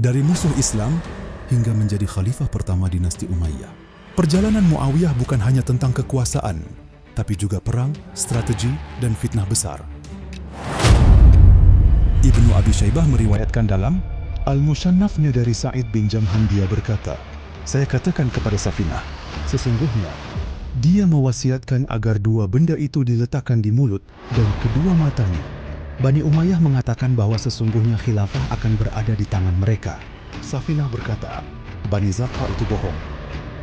dari musuh Islam hingga menjadi khalifah pertama dinasti Umayyah. Perjalanan Muawiyah bukan hanya tentang kekuasaan, tapi juga perang, strategi, dan fitnah besar. Ibnu Abi Syaibah meriwayatkan dalam Al-Mushannafnya dari Sa'id bin Jamhan, dia berkata, saya katakan kepada Safinah, sesungguhnya dia mewasiatkan agar dua benda itu diletakkan di mulut dan kedua matanya. Bani Umayyah mengatakan bahwa sesungguhnya khilafah akan berada di tangan mereka. Safinah berkata, Bani Zakha itu bohong.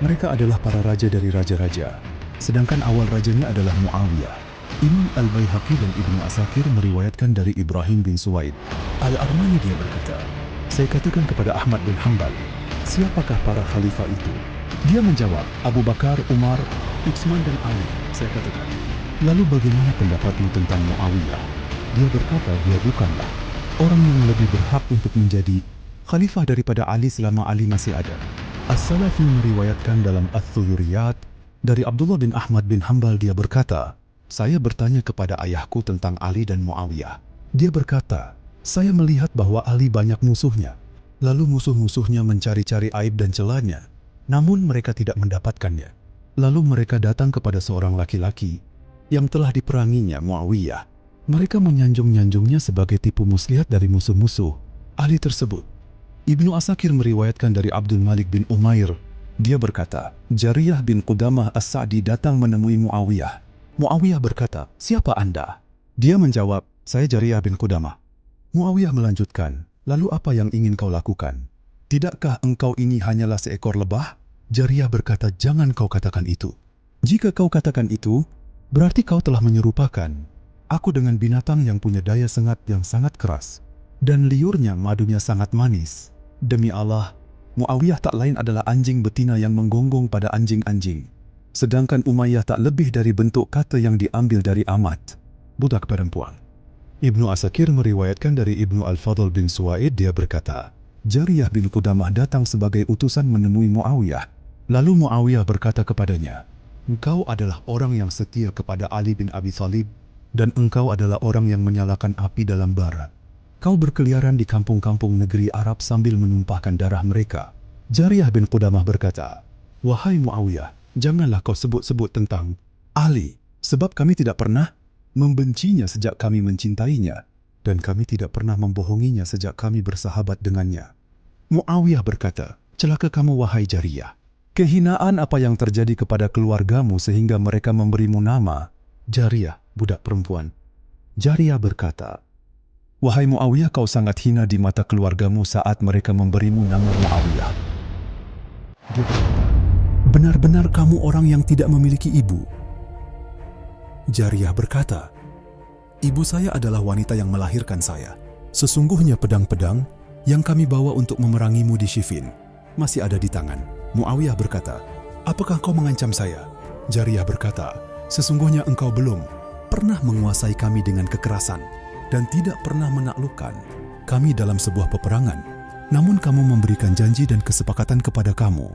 Mereka adalah para raja dari raja-raja, sedangkan awal rajanya adalah Muawiyah. Imam Al-Baihaqi dan Ibnu Asakir meriwayatkan dari Ibrahim bin Suwaid Al-Armani, dia berkata, saya katakan kepada Ahmad bin Hanbal, siapakah para khalifah itu? Dia menjawab, Abu Bakar, Umar, Utsman dan Ali. Saya katakan, lalu bagaimana pendapatmu tentang Muawiyah? Dia berkata, dia bukanlah orang yang lebih berhak untuk menjadi khalifah daripada Ali selama Ali masih ada. As-Salafi meriwayatkan dalam Ats-Tsuyuriyat dari Abdullah bin Ahmad bin Hanbal, dia berkata, saya bertanya kepada ayahku tentang Ali dan Muawiyah. Dia berkata, saya melihat bahwa Ali banyak musuhnya, lalu musuh-musuhnya mencari-cari aib dan celahnya, namun mereka tidak mendapatkannya. Lalu mereka datang kepada seorang laki-laki yang telah diperanginya, Muawiyah. Mereka menyanjung-nyanjungnya sebagai tipu muslihat dari musuh-musuh Ali tersebut. Ibnu Asakir meriwayatkan dari Abdul Malik bin Umair, dia berkata, Jariyah bin Qudamah As-Sa'di datang menemui Muawiyah. Muawiyah berkata, siapa Anda? Dia menjawab, saya Jariyah bin Qudamah. Muawiyah melanjutkan, lalu apa yang ingin kau lakukan? Tidakkah engkau ini hanyalah seekor lebah? Jariyah berkata, jangan kau katakan itu. Jika kau katakan itu, berarti kau telah menyerupakan aku dengan binatang yang punya daya sengat yang sangat keras, dan liurnya madunya sangat manis. Demi Allah, Muawiyah tak lain adalah anjing betina yang menggonggong pada anjing-anjing. Sedangkan Umayyah tak lebih dari bentuk kata yang diambil dari amat, budak perempuan. Ibnu Asakir meriwayatkan dari Ibnu Al-Fadl bin Suwaid, dia berkata, Jariyah bin Qudamah datang sebagai utusan menemui Muawiyah. Lalu Muawiyah berkata kepadanya, engkau adalah orang yang setia kepada Ali bin Abi Thalib, dan engkau adalah orang yang menyalakan api dalam bara. Kau berkeliaran di kampung-kampung negeri Arab sambil menumpahkan darah mereka. Jariyah bin Qudamah berkata, wahai Muawiyah, janganlah kau sebut-sebut tentang Ali, sebab kami tidak pernah membencinya sejak kami mencintainya, dan kami tidak pernah membohonginya sejak kami bersahabat dengannya. Muawiyah berkata, celaka kamu wahai Jariyah. Kehinaan apa yang terjadi kepada keluargamu sehingga mereka memberimu nama Jariyah, budak perempuan? Jariyah berkata, wahai Muawiyah, kau sangat hina di mata keluargamu saat mereka memberimu nama Muawiyah. Dia berkata, benar-benar kamu orang yang tidak memiliki ibu. Jariyah berkata, ibu saya adalah wanita yang melahirkan saya. Sesungguhnya pedang-pedang yang kami bawa untuk memerangimu di Siffin masih ada di tangan. Muawiyah berkata, apakah kau mengancam saya? Jariyah berkata, sesungguhnya engkau belum pernah menguasai kami dengan kekerasan dan tidak pernah menaklukkan kami dalam sebuah peperangan. Namun kamu memberikan janji dan kesepakatan kepada kamu.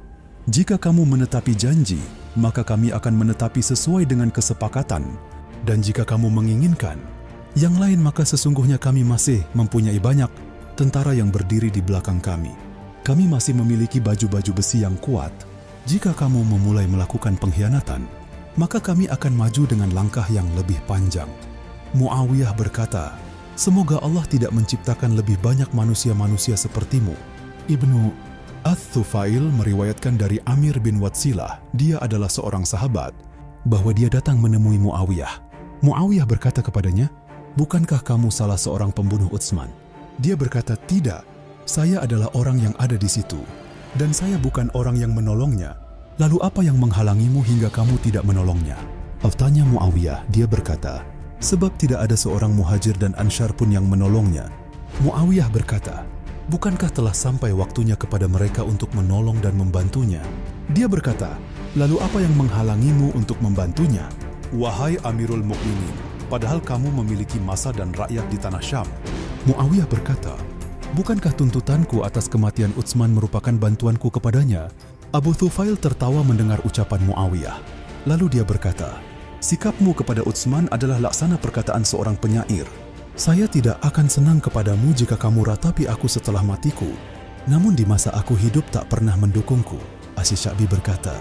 Jika kamu menetapi janji, maka kami akan menetapi sesuai dengan kesepakatan. Dan jika kamu menginginkan yang lain, maka sesungguhnya kami masih mempunyai banyak tentara yang berdiri di belakang kami. Kami masih memiliki baju-baju besi yang kuat. Jika kamu memulai melakukan pengkhianatan, maka kami akan maju dengan langkah yang lebih panjang. Muawiyah berkata, semoga Allah tidak menciptakan lebih banyak manusia-manusia sepertimu. Ibnu Ats-Tsufail meriwayatkan dari Amir bin Watsilah, dia adalah seorang sahabat, bahwa dia datang menemui Muawiyah. Muawiyah berkata kepadanya, bukankah kamu salah seorang pembunuh Utsman? Dia berkata, tidak, saya adalah orang yang ada di situ, dan saya bukan orang yang menolongnya. Lalu apa yang menghalangimu hingga kamu tidak menolongnya? Tanya Muawiyah, dia berkata, sebab tidak ada seorang muhajir dan ansyar pun yang menolongnya. Muawiyah berkata, bukankah telah sampai waktunya kepada mereka untuk menolong dan membantunya? Dia berkata, lalu apa yang menghalangimu untuk membantunya? Wahai Amirul Mukminin, padahal kamu memiliki massa dan rakyat di tanah Syam. Muawiyah berkata, bukankah tuntutanku atas kematian Utsman merupakan bantuanku kepadanya? Abu Thufail tertawa mendengar ucapan Muawiyah. Lalu dia berkata, sikapmu kepada Utsman adalah laksana perkataan seorang penyair. Saya tidak akan senang kepadamu jika kamu ratapi aku setelah matiku. Namun di masa aku hidup tak pernah mendukungku. Asy-Sya'bi berkata,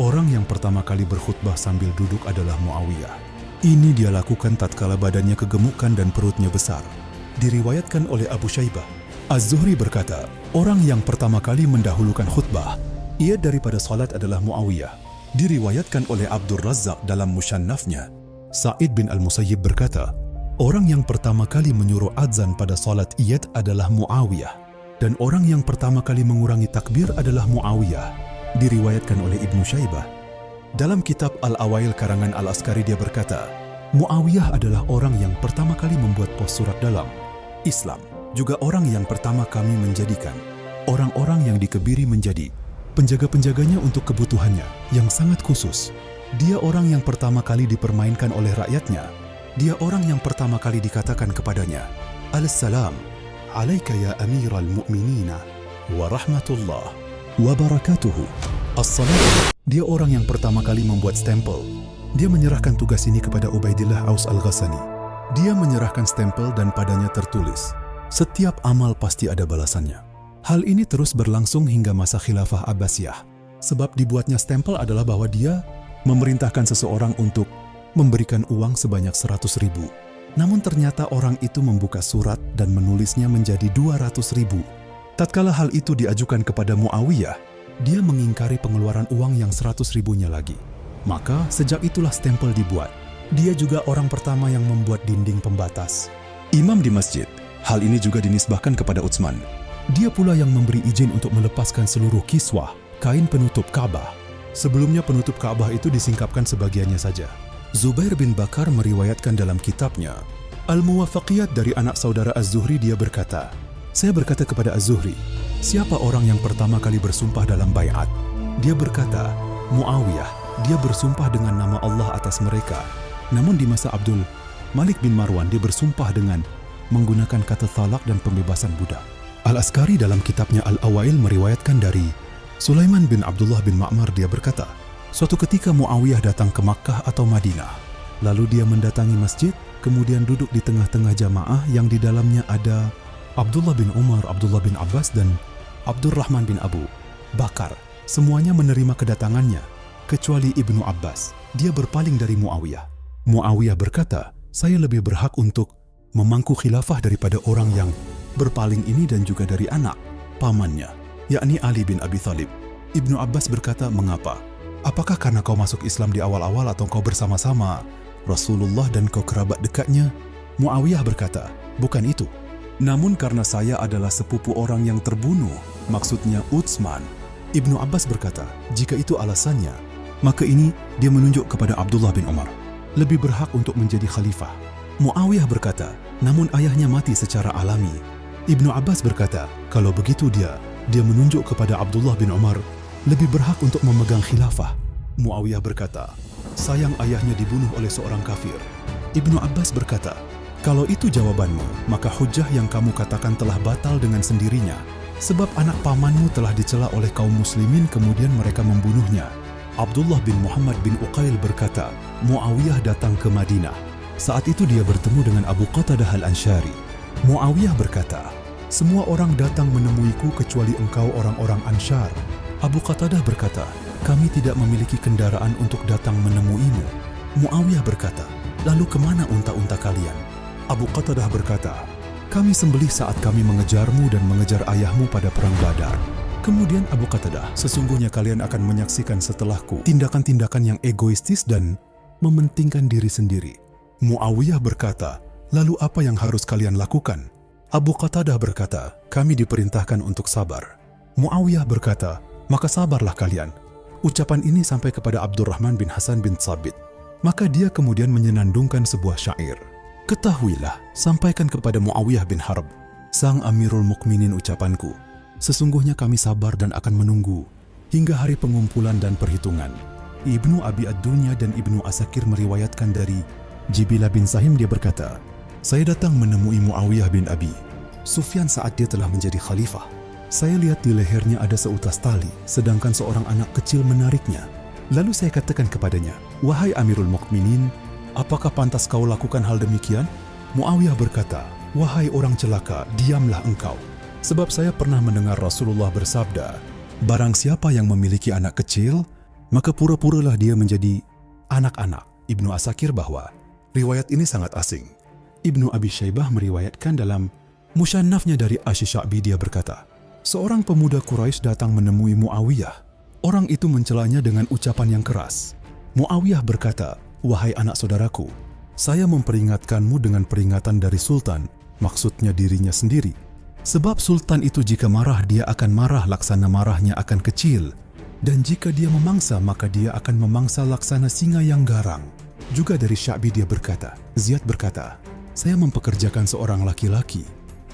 orang yang pertama kali berkhutbah sambil duduk adalah Muawiyah. Ini dia lakukan tatkala badannya kegemukan dan perutnya besar. Diriwayatkan oleh Abu Syaibah. Az-Zuhri berkata, orang yang pertama kali mendahulukan khutbah ia daripada salat adalah Muawiyah. Diriwayatkan oleh Abdur Razzaq dalam Musannafnya. Sa'id bin Al-Musayyib berkata, orang yang pertama kali menyuruh adzan pada salat Iyad adalah Muawiyah, dan orang yang pertama kali mengurangi takbir adalah Muawiyah. Diriwayatkan oleh Ibnu Syaibah. Dalam kitab Al-Awail karangan Al-Askari dia berkata, Muawiyah adalah orang yang pertama kali membuat pos surat dalam Islam, juga orang yang pertama kami menjadikan orang-orang yang dikebiri menjadi penjaga-penjaganya untuk kebutuhannya yang sangat khusus. Dia orang yang pertama kali dipermainkan oleh rakyatnya. Dia orang yang pertama kali dikatakan kepadanya, Al-Salam, alaika ya amiral mu'minina, wa rahmatullah, wa barakatuhu. As-salam. Dia orang yang pertama kali membuat stempel. Dia menyerahkan tugas ini kepada Ubaidillah Aus Al-Ghassani. Dia menyerahkan stempel dan padanya tertulis, setiap amal pasti ada balasannya. Hal ini terus berlangsung hingga masa khilafah Abbasiyah. Sebab dibuatnya stempel adalah bahwa dia memerintahkan seseorang untuk memberikan uang sebanyak 100.000. Namun ternyata orang itu membuka surat dan menulisnya menjadi 200.000. Tatkala hal itu diajukan kepada Muawiyah, dia mengingkari pengeluaran uang yang 100.000-nya lagi. Maka sejak itulah stempel dibuat. Dia juga orang pertama yang membuat dinding pembatas. Imam di masjid. Hal ini juga dinisbahkan kepada Utsman. Dia pula yang memberi izin untuk melepaskan seluruh kiswah, kain penutup Ka'bah. Sebelumnya penutup Ka'bah itu disingkapkan sebagiannya saja. Zubair bin Bakar meriwayatkan dalam kitabnya Al-Muwafaqiyat dari anak saudara Az-Zuhri, dia berkata, saya berkata kepada Az-Zuhri, siapa orang yang pertama kali bersumpah dalam baiat? Dia berkata, Muawiyah. Dia bersumpah dengan nama Allah atas mereka. Namun di masa Abdul Malik bin Marwan dia bersumpah dengan menggunakan kata talak dan pembebasan budak. Al-Askari dalam kitabnya Al-Awail meriwayatkan dari Sulaiman bin Abdullah bin Ma'mar, dia berkata, suatu ketika Muawiyah datang ke Makkah atau Madinah. Lalu dia mendatangi masjid, kemudian duduk di tengah-tengah jamaah yang di dalamnya ada Abdullah bin Umar, Abdullah bin Abbas, dan Abdurrahman bin Abu Bakar. Semuanya menerima kedatangannya, kecuali Ibnu Abbas. Dia berpaling dari Muawiyah. Muawiyah berkata, saya lebih berhak untuk memangku khilafah daripada orang yang berpaling ini dan juga dari anak pamannya, yakni Ali bin Abi Thalib. Ibnu Abbas berkata, mengapa? Apakah karena kau masuk Islam di awal-awal atau kau bersama-sama Rasulullah dan kau kerabat dekatnya? Muawiyah berkata, bukan itu. Namun karena saya adalah sepupu orang yang terbunuh, maksudnya Utsman. Ibnu Abbas berkata, jika itu alasannya, maka ini dia menunjuk kepada Abdullah bin Umar, lebih berhak untuk menjadi khalifah. Muawiyah berkata, namun ayahnya mati secara alami. Ibnu Abbas berkata, kalau begitu dia menunjuk kepada Abdullah bin Umar, lebih berhak untuk memegang khilafah. Muawiyah berkata, sayang ayahnya dibunuh oleh seorang kafir. Ibnu Abbas berkata, kalau itu jawabanmu, maka hujjah yang kamu katakan telah batal dengan sendirinya. Sebab anak pamanmu telah dicela oleh kaum muslimin kemudian mereka membunuhnya. Abdullah bin Muhammad bin Uqail berkata, Muawiyah datang ke Madinah. Saat itu dia bertemu dengan Abu Qatadah Al-Ansyari. Muawiyah berkata, semua orang datang menemuiku kecuali engkau orang-orang Ansyar. Abu Qatadah berkata, kami tidak memiliki kendaraan untuk datang menemuimu. Muawiyah berkata, lalu kemana unta-unta kalian? Abu Qatadah berkata, kami sembelih saat kami mengejarmu dan mengejar ayahmu pada perang Badar. Kemudian Abu Qatadah, sesungguhnya kalian akan menyaksikan setelahku tindakan-tindakan yang egoistis dan mementingkan diri sendiri. Muawiyah berkata, lalu apa yang harus kalian lakukan? Abu Qatadah berkata, kami diperintahkan untuk sabar. Muawiyah berkata, maka sabarlah kalian. Ucapan ini sampai kepada Abdurrahman bin Hasan bin Thabit. Maka dia kemudian menyenandungkan sebuah syair. Ketahuilah, sampaikan kepada Muawiyah bin Harb, sang Amirul Mukminin ucapanku. Sesungguhnya kami sabar dan akan menunggu hingga hari pengumpulan dan perhitungan. Ibnu Abi Ad-Dunya dan Ibnu Asakir meriwayatkan dari Jibilah bin Sahim, dia berkata, saya datang menemui Muawiyah bin Abi Sufyan saat dia telah menjadi khalifah. Saya lihat di lehernya ada seutas tali, sedangkan seorang anak kecil menariknya. Lalu saya katakan kepadanya, wahai Amirul Mukminin, apakah pantas kau lakukan hal demikian? Muawiyah berkata, wahai orang celaka, diamlah engkau. Sebab saya pernah mendengar Rasulullah bersabda, barang siapa yang memiliki anak kecil, maka pura-puralah dia menjadi anak-anak. Ibnu Asakir bahwa riwayat ini sangat asing. Ibnu Abi Syaibah meriwayatkan dalam Musannafnya dari Asy-Sya'bi, dia berkata, seorang pemuda Quraisy datang menemui Muawiyah. Orang itu mencelanya dengan ucapan yang keras. Muawiyah berkata, wahai anak saudaraku, saya memperingatkanmu dengan peringatan dari Sultan, maksudnya dirinya sendiri. Sebab Sultan itu jika marah dia akan marah laksana marahnya akan kecil, dan jika dia memangsa maka dia akan memangsa laksana singa yang garang. Juga dari Sya'bi dia berkata, Ziyad berkata, saya mempekerjakan seorang laki-laki,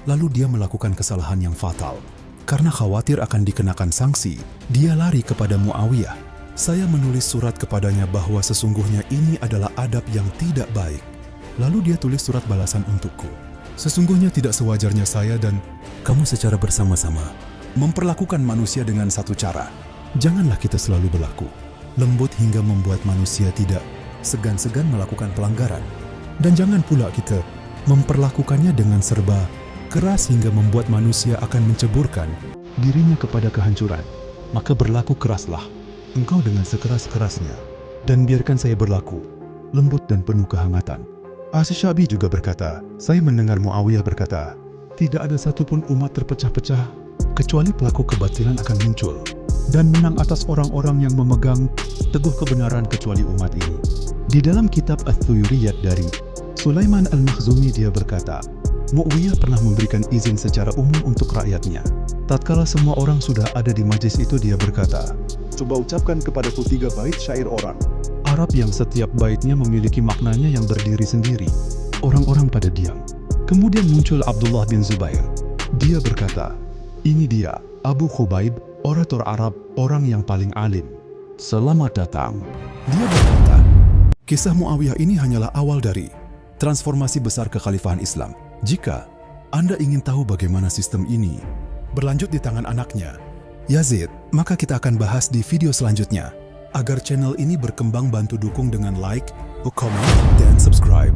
lalu dia melakukan kesalahan yang fatal. Karena khawatir akan dikenakan sanksi, dia lari kepada Muawiyah. Saya menulis surat kepadanya bahwa sesungguhnya ini adalah adab yang tidak baik. Lalu dia tulis surat balasan untukku. Sesungguhnya tidak sewajarnya saya dan kamu secara bersama-sama memperlakukan manusia dengan satu cara. Janganlah kita selalu berlaku lembut hingga membuat manusia tidak segan-segan melakukan pelanggaran. Dan jangan pula kita memperlakukannya dengan serba keras hingga membuat manusia akan menceburkan dirinya kepada kehancuran. Maka berlaku keraslah engkau dengan sekeras-kerasnya, dan biarkan saya berlaku lembut dan penuh kehangatan. Asy-Sya'bi juga berkata, saya mendengar Muawiyah berkata, tidak ada satupun umat terpecah-pecah, kecuali pelaku kebatilan akan muncul, dan menang atas orang-orang yang memegang teguh kebenaran kecuali umat ini. Di dalam kitab Ats-Tsuyuriyat dari Sulaiman Al-Makhzumi dia berkata, Muawiyah pernah memberikan izin secara umum untuk rakyatnya. Tatkala semua orang sudah ada di majlis itu dia berkata, coba ucapkan kepadaku 3 bait syair orang Arab yang setiap baitnya memiliki maknanya yang berdiri sendiri. Orang-orang pada diam. Kemudian muncul Abdullah bin Zubair. Dia berkata, ini dia, Abu Khubaib, orator Arab, orang yang paling alim. Selamat datang. Dia berkata, kisah Muawiyah ini hanyalah awal dari transformasi besar kekhalifahan Islam. Jika Anda ingin tahu bagaimana sistem ini berlanjut di tangan anaknya, Yazid, maka kita akan bahas di video selanjutnya. Agar channel ini berkembang, bantu dukung dengan like, comment, dan subscribe.